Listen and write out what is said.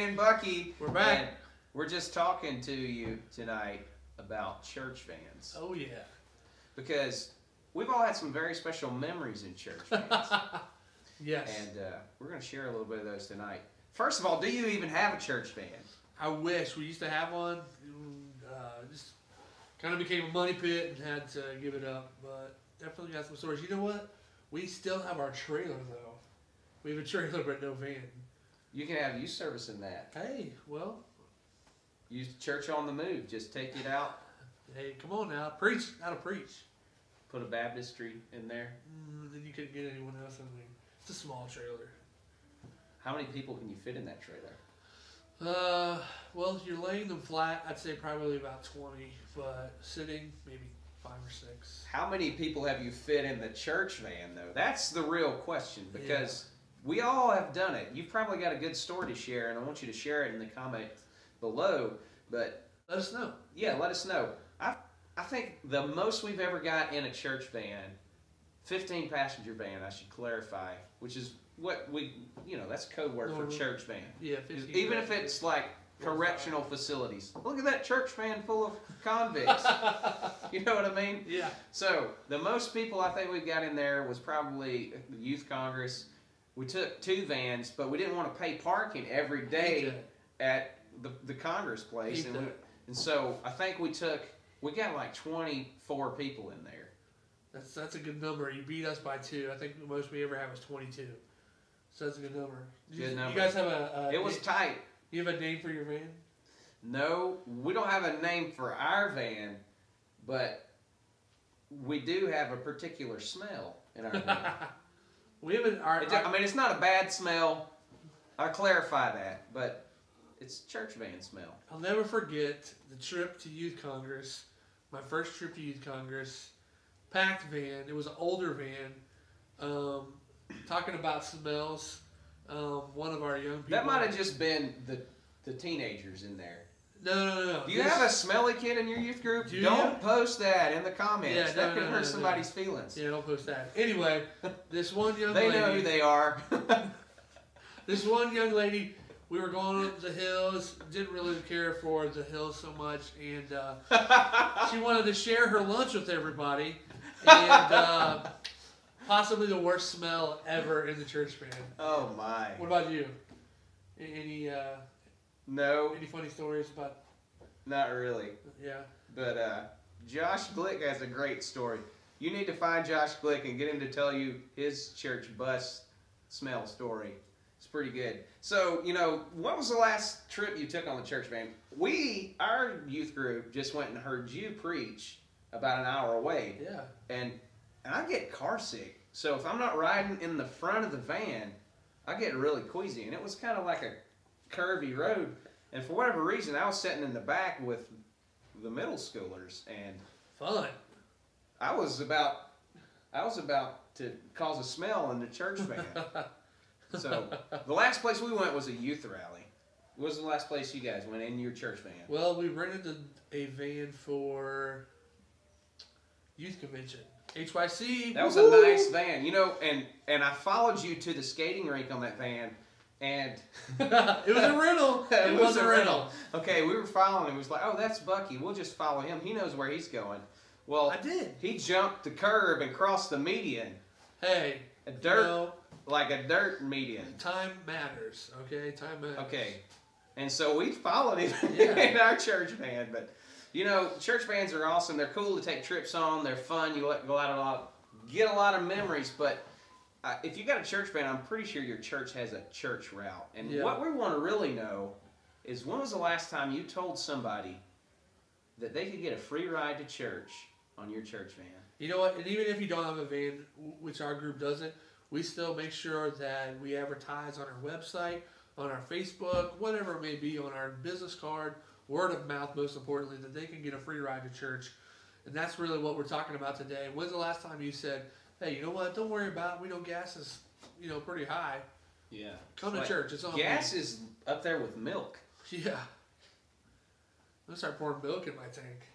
and Bucky. We're back. And we're just talking to you tonight about church vans. Oh, yeah. Because we've all had some very special memories in church vans. Yes. And we're going to share a little bit of those tonight. First of all, do you even have a church van? I wish. We used to have one. Just kind of became a money pit and had to give it up. But definitely got some stories. You know what? We still have our trailer, though. We have a trailer, but no van. You can have youth service in that. Hey, well. Use church on the move. Just take it out. Hey, come on now. Preach. How to preach. Put a baptistry in there. Then you couldn't get anyone else in there. It's a small trailer. How many people can you fit in that trailer? Well, if you're laying them flat, I'd say probably about 20. But sitting, maybe 5 or 6. How many people have you fit in the church van, though? That's the real question, because we all have done it. You've probably got a good story to share, and I want you to share it in the comments below. But let us know. Yeah, let us know. I think the most we've ever got in a church van, 15-passenger van, I should clarify, which is what we, that's code word for church van. Yeah, 15. Even if it's like correctional facilities. Look at that church van full of convicts. You know what I mean? Yeah. So the most people I think we got in there was probably the Youth Congress. We took 2 vans, but we didn't want to pay parking every day at the Congress place. And so I think we got like 24 people in there. That's a good number. You beat us by 2. I think the most we ever had was 22. So that's a good number. Good number. You guys have a it was tight. You have a name for your van? No, we don't have a name for our van, but we do have a particular smell in our van. We haven't. I mean, it's not a bad smell. I'll clarify that, but it's church van smell. I'll never forget the trip to Youth Congress. My first trip to Youth Congress. Packed van. It was an older van. Talking about smells. One of our young people. That might have just been the teenagers in there. No. Do you have a smelly kid in your youth group? Don't post that in the comments. Yeah, that could hurt somebody's feelings. Yeah, don't post that. Anyway, this one young lady. They know who they are. This one young lady, we were going up the hills, didn't really care for the hills so much, and she wanted to share her lunch with everybody, and possibly the worst smell ever in the church van. Oh my. What about you? Any No. Any funny stories about? Not really. Yeah. But Josh Glick has a great story. You need to find Josh Glick and get him to tell you his church bus smell story. It's pretty good. So, what was the last trip you took on the church van? Our youth group just went and heard you preach about an hour away. Yeah. And I get car sick. So if I'm not riding in the front of the van, I get really queasy. And it was kind of like a curvy road. And for whatever reason, I was sitting in the back with the middle schoolers. And fun. I was about to cause a smell in the church van. So the last place we went was a youth rally. What was the last place you guys went in your church van? Well, we rented a van for youth convention. HYC. That was a nice van, and I followed you to the skating rink on that van, and it was a rental. It was a rental. Okay, we were following him. He was like, "Oh, that's Bucky. We'll just follow him. He knows where he's going." Well, I did. He jumped the curb and crossed the median. Hey, like a dirt median. Time matters. Okay, time matters. Okay, and so we followed him in our church van, but. Church vans are awesome. They're cool to take trips on. They're fun. You get a lot of memories. But if you got a church van, I'm pretty sure your church has a church route. And what we want to really know is, when was the last time you told somebody that they could get a free ride to church on your church van? You know what? And even if you don't have a van, which our group doesn't, we still make sure that we advertise on our website, on our Facebook, whatever it may be, on our business card. Word of mouth, most importantly, that they can get a free ride to church. And that's really what we're talking about today. When's the last time you said, hey, you know what, don't worry about it. We know gas is, pretty high. Yeah. Come to church. It's on gas is up there with milk. Yeah. I'm going to start pouring milk in my tank.